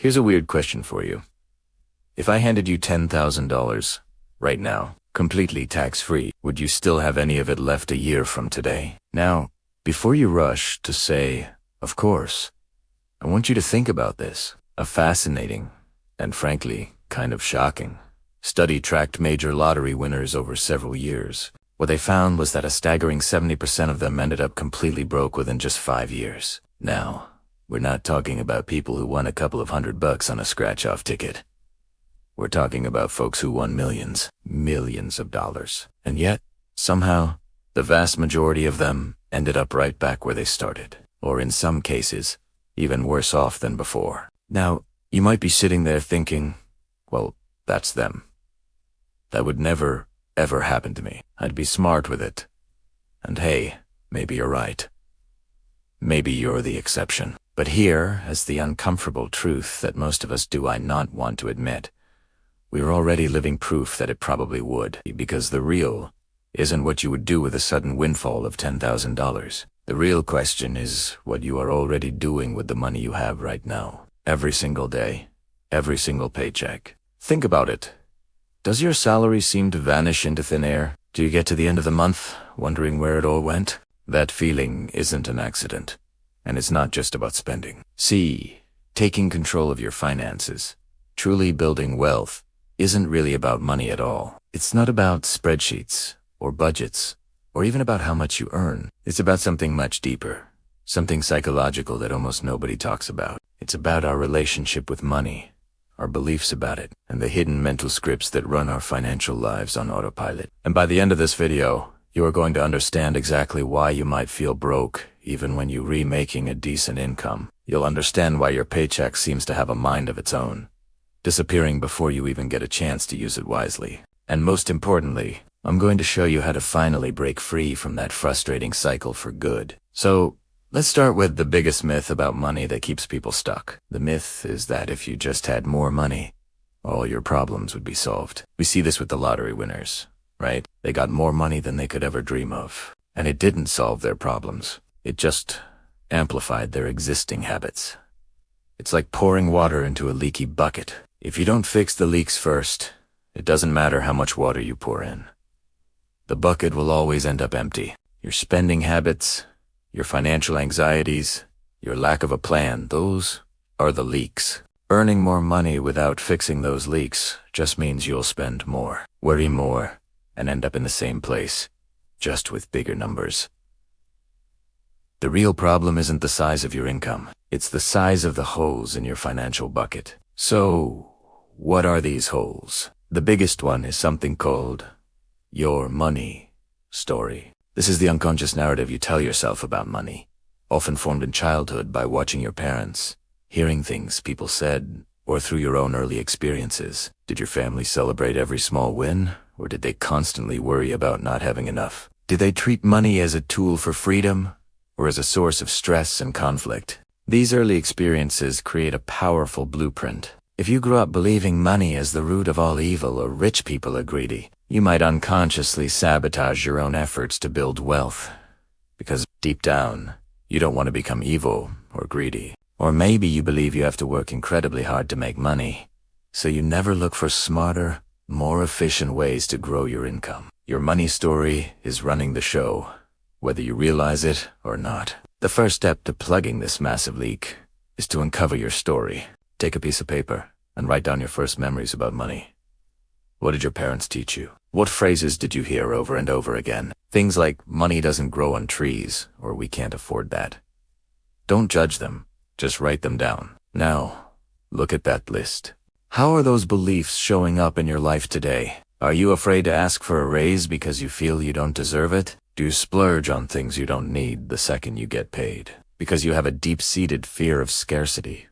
Here's a weird question for you. If I handed you $10,000 right now, completely tax-free, would you still have any of it left a year from today? Now, before you rush to say, of course, I want you to think about this. A fascinating, and frankly, kind of shocking, study tracked major lottery winners over several years. What they found was that a staggering 70% of them ended up completely broke within just 5 years. Now, we're not talking about people who won a couple of $100 on a scratch-off ticket. We're talking about folks who won millions of dollars. And yet, somehow, the vast majority of them ended up right back where they started. Or in some cases, even worse off than before. Now, you might be sitting there thinking, well, that's them. That would never, ever happen to me. I'd be smart with it. And hey, maybe you're right. Maybe you're the exception. But here is the uncomfortable truth that most of us do not want to admit. We're already living proof that it probably would, because the real isn't what you would do with a sudden windfall of $10,000. The real question is what you are already doing with the money you have right now. Every single day, every single paycheck. Think about it. Does your salary seem to vanish into thin air? Do you get to the end of the month wondering where it all went? That feeling isn't an accident. And it's not just about spending. See, taking control of your finances, truly building wealth, isn't really about money at all. It's not about spreadsheets or budgets or even about how much you earn. It's about something much deeper, something psychological that almost nobody talks about. It's about our relationship with money, our beliefs about it, and the hidden mental scripts that run our financial lives on autopilot. And by the end of this video, you are going to understand exactly why you might feel broke even when you're remaking a decent income. You'll understand why your paycheck seems to have a mind of its own, disappearing before you even get a chance to use it wisely. And most importantly, I'm going to show you how to finally break free from that frustrating cycle for good. So, let's start with the biggest myth about money that keeps people stuck. The myth is that if you just had more money, all your problems would be solved. We see this with the lottery winners, right? They got more money than they could ever dream of. And it didn't solve their problems. It just amplified their existing habits. It's like pouring water into a leaky bucket. If you don't fix the leaks first, it doesn't matter how much water you pour in. The bucket will always end up empty. Your spending habits, your financial anxieties, your lack of a plan, those are the leaks. Earning more money without fixing those leaks just means you'll spend more, worry more, and end up in the same place, just with bigger numbers. The real problem isn't the size of your income. It's the size of the holes in your financial bucket. So, what are these holes? The biggest one is something called your money story. This is the unconscious narrative you tell yourself about money, often formed in childhood by watching your parents, hearing things people said, or through your own early experiences. Did your family celebrate every small win, or did they constantly worry about not having enough? Did they treat money as a tool for freedom, or as a source of stress and conflict? These early experiences create a powerful blueprint. If you grew up believing money is the root of all evil or rich people are greedy, you might unconsciously sabotage your own efforts to build wealth. Because deep down, you don't want to become evil or greedy. Or maybe you believe you have to work incredibly hard to make money, so you never look for smarter, more efficient ways to grow your income. Your money story is running the show, whether you realize it or not. The first step to plugging this massive leak is to uncover your story. Take a piece of paper and write down your first memories about money. What did your parents teach you? What phrases did you hear over and over again? Things like, money doesn't grow on trees, or we can't afford that. Don't judge them, just write them down. Now, look at that list. How are those beliefs showing up in your life today? Are you afraid to ask for a raise because you feel you don't deserve it? Do you splurge on things you don't need the second you get paid? Because you have a deep-seated fear of scarcity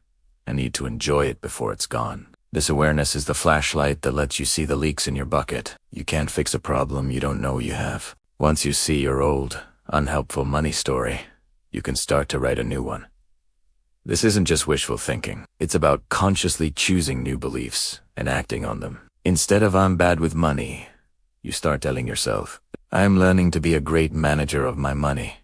and need to enjoy it before it's gone. This awareness is the flashlight that lets you see the leaks in your bucket. You can't fix a problem you don't know you have. Once you see your old, unhelpful money story, you can start to write a new one. This isn't just wishful thinking. It's about consciously choosing new beliefs and acting on them. Instead of I'm bad with money, you start telling yourself, I'm learning to be a great manager of my money.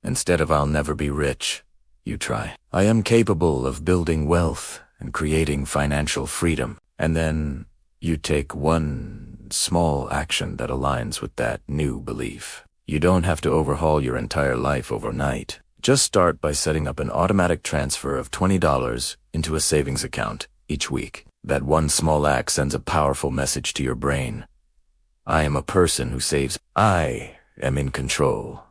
Instead of I'll never be rich, you try, I am capable of building wealth and creating financial freedom. And then you take one small action that aligns with that new belief. You don't have to overhaul your entire life overnight. Just start by setting up an automatic transfer of $20 into a savings account each week. That one small act sends a powerful message to your brain. I am a person who saves. I am in control.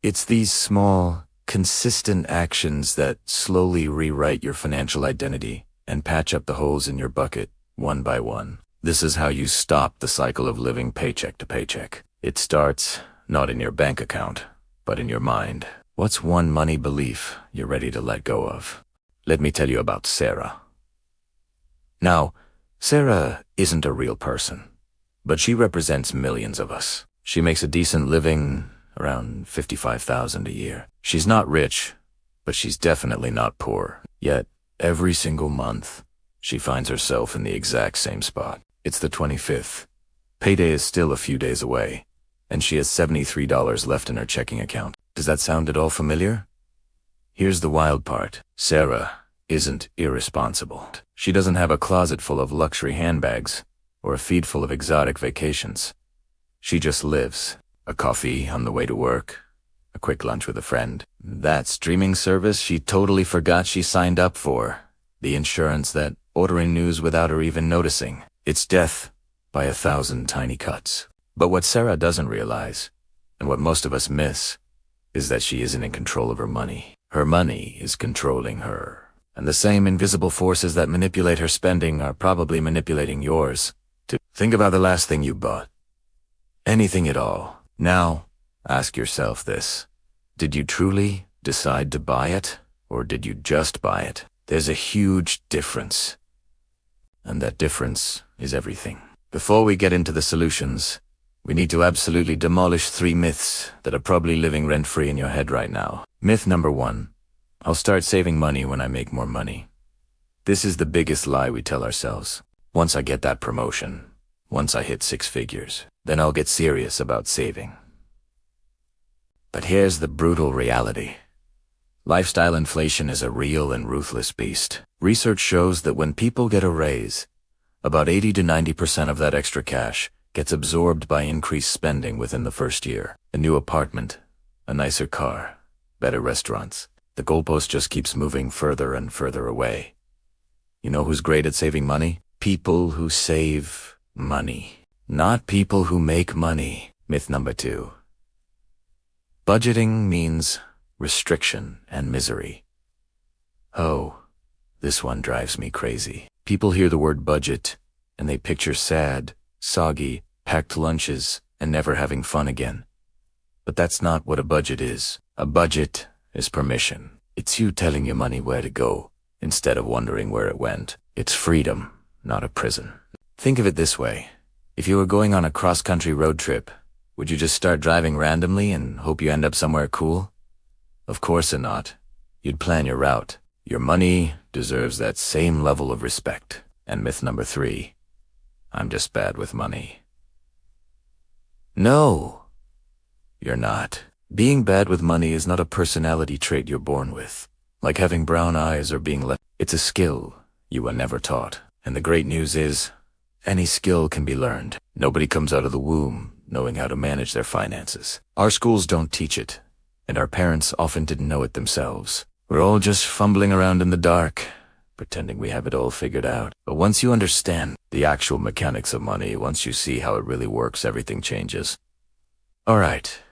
It's these small, consistent actions that slowly rewrite your financial identity and patch up the holes in your bucket one by one. This is how you stop the cycle of living paycheck to paycheck. It starts not in your bank account, but in your mind. What's one money belief you're ready to let go of? Let me tell you about Sarah. Now, Sarah isn't a real person, but she represents millions of us. She makes a decent living, around $55,000 a year. She's not rich, but she's definitely not poor. Yet, every single month, she finds herself in the exact same spot. It's the 25th. Payday is still a few days away, and she has $73 left in her checking account. Does that sound at all familiar? Here's the wild part. Sarah isn't irresponsible. She doesn't have a closet full of luxury handbags or a feed full of exotic vacations. She just lives. A coffee on the way to work, a quick lunch with a friend. That streaming service she totally forgot she signed up for. The insurance that ordering news without her even noticing. It's death by 1,000 tiny cuts. But what Sarah doesn't realize, and what most of us miss, is that she isn't in control of her money. Her money is controlling her. And the same invisible forces that manipulate her spending are probably manipulating yours. Think about the last thing you bought. Anything at all. Now, ask yourself this. Did you truly decide to buy it, or did you just buy it? There's a huge difference. And that difference is everything. Before we get into the solutions, we need to absolutely demolish 3 myths that are probably living rent-free in your head right now. Myth number 1. I'll start saving money when I make more money. This is the biggest lie we tell ourselves. Once I get that promotion, once I hit 6 figures, then I'll get serious about saving. But here's the brutal reality. Lifestyle inflation is a real and ruthless beast. Research shows that when people get a raise, about 80 to 90% of that extra cash gets absorbed by increased spending within the first year. A new apartment, a nicer car, better restaurants. The goalpost just keeps moving further and further away. You know who's great at saving money? People who save money, not people who make money. Myth number 2. Budgeting means restriction and misery. Oh, this one drives me crazy. People hear the word budget, and they picture sad, soggy, packed lunches and never having fun again. But that's not what a budget is. A budget is permission. It's you telling your money where to go, instead of wondering where it went. It's freedom, not a prison. Think of it this way. If you were going on a cross-country road trip, would you just start driving randomly and hope you end up somewhere cool? Of course not. You'd plan your route. Your money deserves that same level of respect. And myth number 3. I'm just bad with money. No, you're not. Being bad with money is not a personality trait you're born with. Like having brown eyes or being left. It's a skill you were never taught. And the great news is, any skill can be learned. Nobody comes out of the womb knowing how to manage their finances. Our schools don't teach it, and our parents often didn't know it themselves. We're all just fumbling around in the dark, pretending we have it all figured out. But once you understand the actual mechanics of money, once you see how it really works, everything changes. Alright,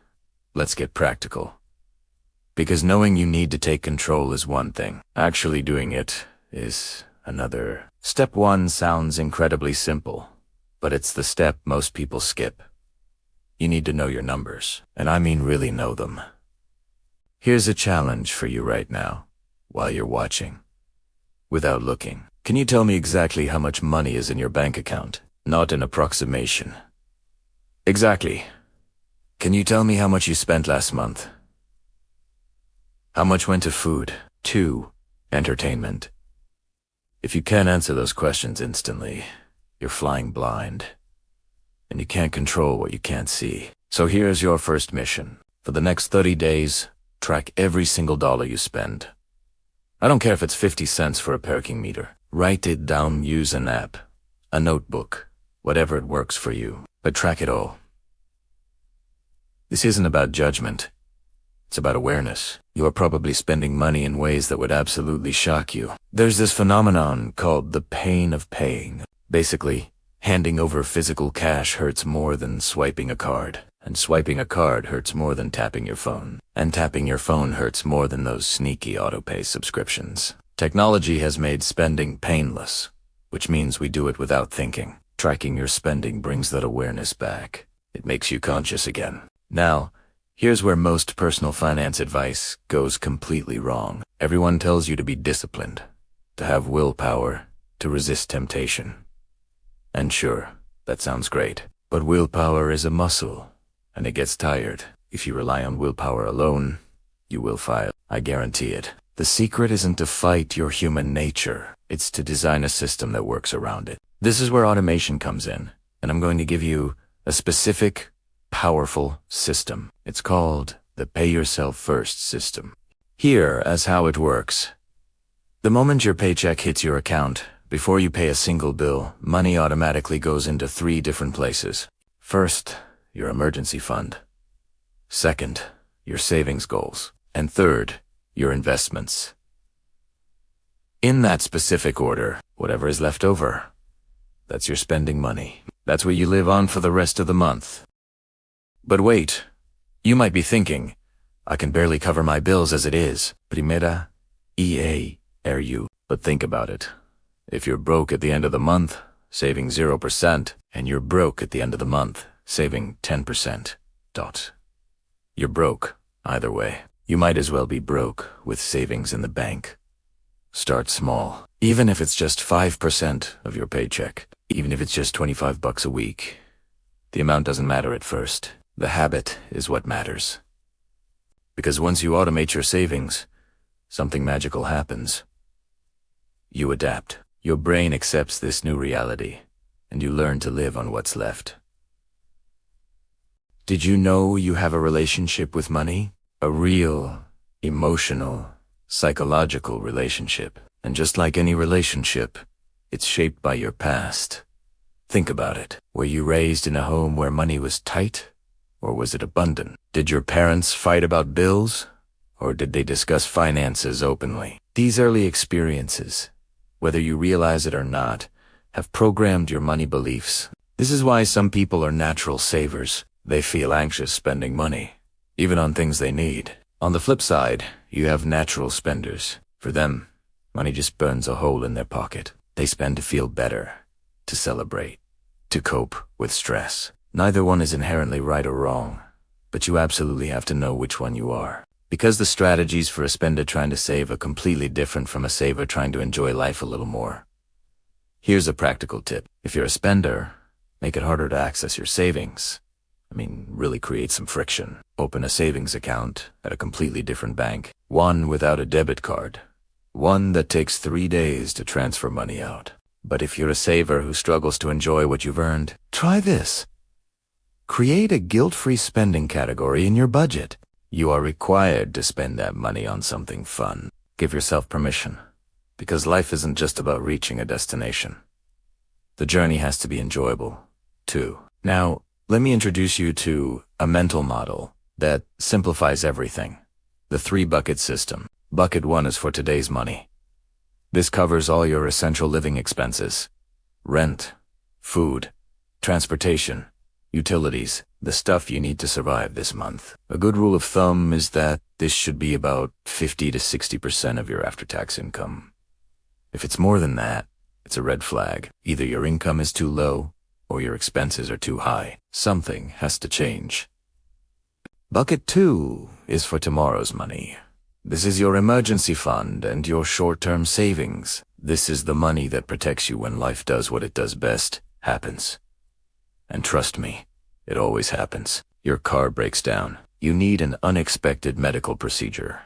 let's get practical. Because knowing you need to take control is one thing. Actually doing it is another. Step 1 sounds incredibly simple, but it's the step most people skip. You need to know your numbers, and I mean really know them. Here's a challenge for you right now, while you're watching. Without looking, can you tell me exactly how much money is in your bank account? Not an approximation. Exactly. Can you tell me how much you spent last month? How much went to food, to entertainment? If you can't answer those questions instantly, you're flying blind. And you can't control what you can't see. So here's your first mission. For the next 30 days, track every single dollar you spend. I don't care if it's 50 cents for a parking meter. Write it down, use an app, a notebook, whatever it works for you, but track it all. This isn't about judgment. It's about awareness. You are probably spending money in ways that would absolutely shock you. There's this phenomenon called the pain of paying. Basically, handing over physical cash hurts more than swiping a card. And swiping a card hurts more than tapping your phone. And tapping your phone hurts more than those sneaky autopay subscriptions. Technology has made spending painless, which means we do it without thinking. Tracking your spending brings that awareness back. It makes you conscious again. Now, here's where most personal finance advice goes completely wrong. Everyone tells you to be disciplined, to have willpower, to resist temptation. And sure, that sounds great. But willpower is a muscle, and it gets tired. If you rely on willpower alone, you will fail. I guarantee it. The secret isn't to fight your human nature. It's to design a system that works around it. This is where automation comes in, and I'm going to give you a specific, powerful system. It's called the Pay Yourself First system. Here is how it works. The moment your paycheck hits your account, before you pay a single bill, money automatically goes into 3 different places. First, your emergency fund. Second, your savings goals. And third, your investments. In that specific order, whatever is left over, that's your spending money. That's what you live on for the rest of the month. But wait, you might be thinking, I can barely cover my bills as it is. Primera, EA, But think about it. If you're broke at the end of the month, saving 0%, and you're broke at the end of the month, saving 10%. You're broke, either way. You might as well be broke with savings in the bank. Start small. Even if it's just 5% of your paycheck, even if it's just $25 a week. The amount doesn't matter at first. The habit is what matters. Because once you automate your savings, something magical happens. You adapt. Your brain accepts this new reality, and you learn to live on what's left. Did you know you have a relationship with money? A real, emotional, psychological relationship. And just like any relationship, it's shaped by your past. Think about it. Were you raised in a home where money was tight, or was it abundant? Did your parents fight about bills, or did they discuss finances openly? These early experiences, whether you realize it or not, have programmed your money beliefs. This is why some people are natural savers. They feel anxious spending money, even on things they need. On the flip side, you have natural spenders. For them, money just burns a hole in their pocket. They spend to feel better, to celebrate, to cope with stress. Neither one is inherently right or wrong, but you absolutely have to know which one you are. Because the strategies for a spender trying to save are completely different from a saver trying to enjoy life a little more. Here's a practical tip. If you're a spender, make it harder to access your savings. Really create some friction. Open a savings account at a completely different bank. One without a debit card. One that takes 3 days to transfer money out. But if you're a saver who struggles to enjoy what you've earned, try this. Create a guilt-free spending category in your budget. You are required to spend that money on something fun. Give yourself permission, because life isn't just about reaching a destination. The journey has to be enjoyable, too. Now, let me introduce you to a mental model that simplifies everything. The 3-bucket system. Bucket 1 is for today's money. This covers all your essential living expenses. Rent, food, transportation, utilities, the stuff you need to survive this month. A good rule of thumb is that this should be about 50 to 60% of your after-tax income. If it's more than that, it's a red flag. Either your income is too low, or your expenses are too high. Something has to change. Bucket 2 is for tomorrow's money. This is your emergency fund and your short-term savings. This is the money that protects you when life does what it does best, happens. And trust me, it always happens. Your car breaks down. You need an unexpected medical procedure.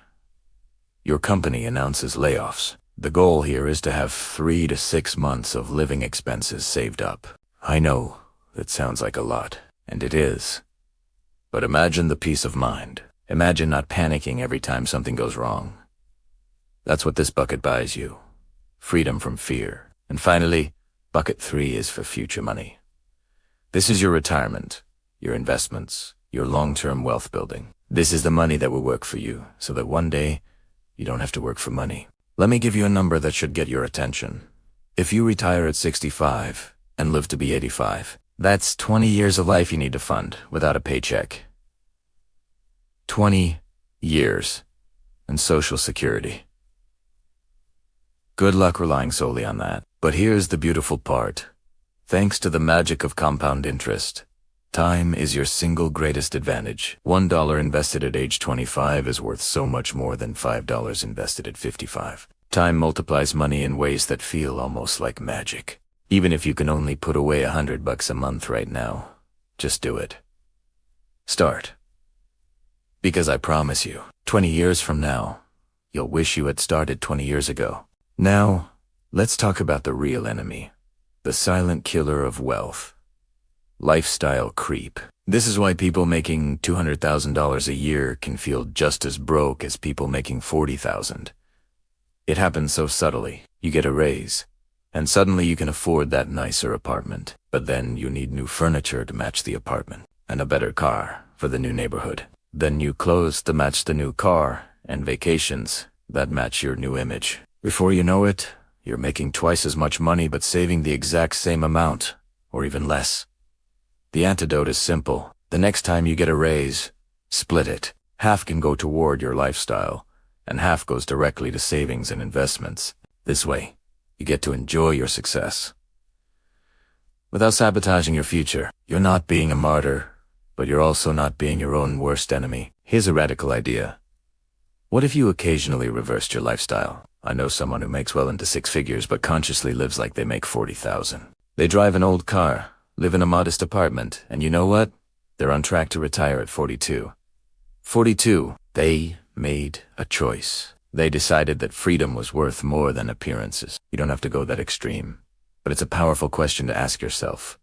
Your company announces layoffs. The goal here is to have 3 to 6 months of living expenses saved up. I know, that sounds like a lot, and it is. But imagine the peace of mind. Imagine not panicking every time something goes wrong. That's what this bucket buys you. Freedom from fear. And finally, bucket 3 is for future money. This is your retirement, your investments, your long-term wealth building. This is the money that will work for you, so that one day, you don't have to work for money. Let me give you a number that should get your attention. If you retire at 65 and live to be 85, that's 20 years of life you need to fund without a paycheck. 20 years and Social Security. Good luck relying solely on that. But here's the beautiful part. Thanks to the magic of compound interest, time is your single greatest advantage. $1 invested at age 25 is worth so much more than $5 invested at 55. Time multiplies money in ways that feel almost like magic. Even if you can only put away $100 a month right now, just do it. Start. Because I promise you, 20 years from now, you'll wish you had started 20 years ago. Now, let's talk about the real enemy, the silent killer of wealth. Lifestyle creep. This is why people making $200,000 a year can feel just as broke as people making $40,000. It happens so subtly. You get a raise, and suddenly you can afford that nicer apartment. But then you need new furniture to match the apartment, and a better car for the new neighborhood. Then new clothes to match the new car, and vacations that match your new image. Before you know it, you're making twice as much money but saving the exact same amount, or even less. The antidote is simple. The next time you get a raise, split it. Half can go toward your lifestyle, and half goes directly to savings and investments. This way, you get to enjoy your success without sabotaging your future. You're not being a martyr, but you're also not being your own worst enemy. Here's a radical idea. What if you occasionally reversed your lifestyle? I know someone who makes well into 6 figures but consciously lives like they make 40,000. They drive an old car, live in a modest apartment, and you know what? They're on track to retire at 42. 42. They made a choice. They decided that freedom was worth more than appearances. You don't have to go that extreme, but it's a powerful question to ask yourself.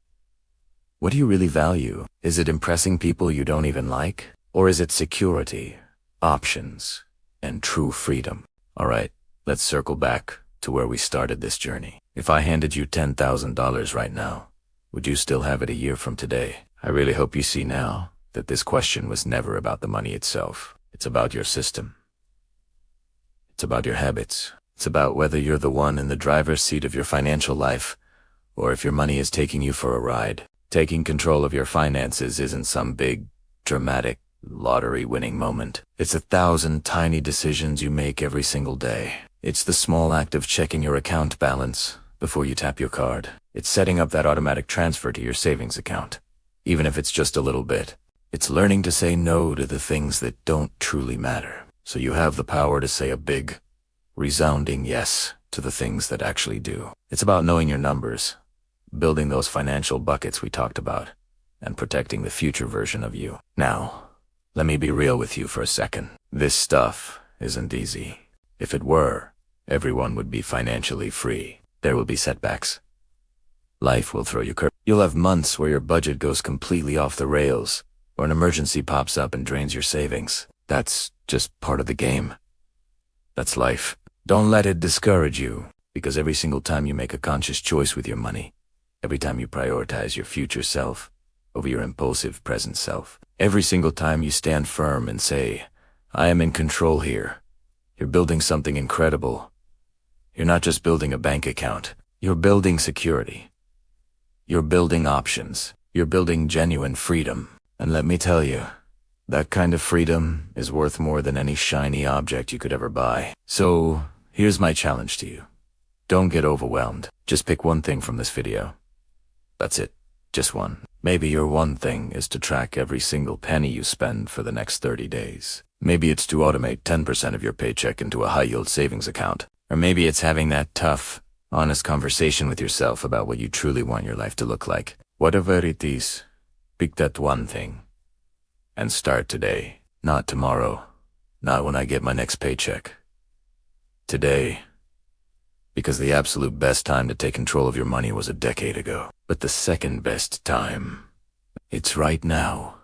What do you really value? Is it impressing people you don't even like? Or is it security, options, and true freedom? All right. Let's circle back to where we started this journey. If I handed you $10,000 right now, would you still have it a year from today? I really hope you see now that this question was never about the money itself. It's about your system. It's about your habits. It's about whether you're the one in the driver's seat of your financial life, or if your money is taking you for a ride. Taking control of your finances isn't some big, dramatic, lottery-winning moment. It's 1,000 tiny decisions you make every single day. It's the small act of checking your account balance before you tap your card. It's setting up that automatic transfer to your savings account, even if it's just a little bit. It's learning to say no to the things that don't truly matter, so you have the power to say a big, resounding yes to the things that actually do. It's about knowing your numbers, building those financial buckets we talked about, and protecting the future version of you. Now, let me be real with you for a second. This stuff isn't easy. If it were, everyone would be financially free. There will be setbacks. Life will throw you curves. You'll have months where your budget goes completely off the rails, or an emergency pops up and drains your savings. That's just part of the game. That's life. Don't let it discourage you, because every single time you make a conscious choice with your money, every time you prioritize your future self over your impulsive present self, every single time you stand firm and say, I am in control here, you're building something incredible. You're not just building a bank account. You're building security. You're building options. You're building genuine freedom. And let me tell you, that kind of freedom is worth more than any shiny object you could ever buy. So, here's my challenge to you. Don't get overwhelmed. Just pick one thing from this video. That's it. Just one. Maybe your one thing is to track every single penny you spend for the next 30 days. Maybe it's to automate 10% of your paycheck into a high-yield savings account. Or maybe it's having that tough, honest conversation with yourself about what you truly want your life to look like. Whatever it is, pick that one thing. And start today. Not tomorrow. Not when I get my next paycheck. Today. Because the absolute best time to take control of your money was a decade ago. But the second best time, it's right now.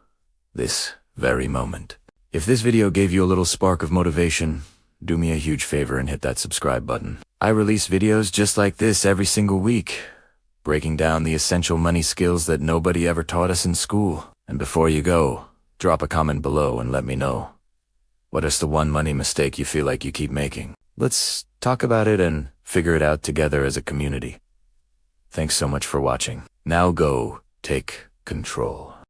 This very moment. If this video gave you a little spark of motivation, do me a huge favor and hit that subscribe button. I release videos just like this every single week, breaking down the essential money skills that nobody ever taught us in school. And before you go, drop a comment below and let me know. What is the one money mistake you feel like you keep making? Let's talk about it and figure it out together as a community. Thanks so much for watching. Now go take control.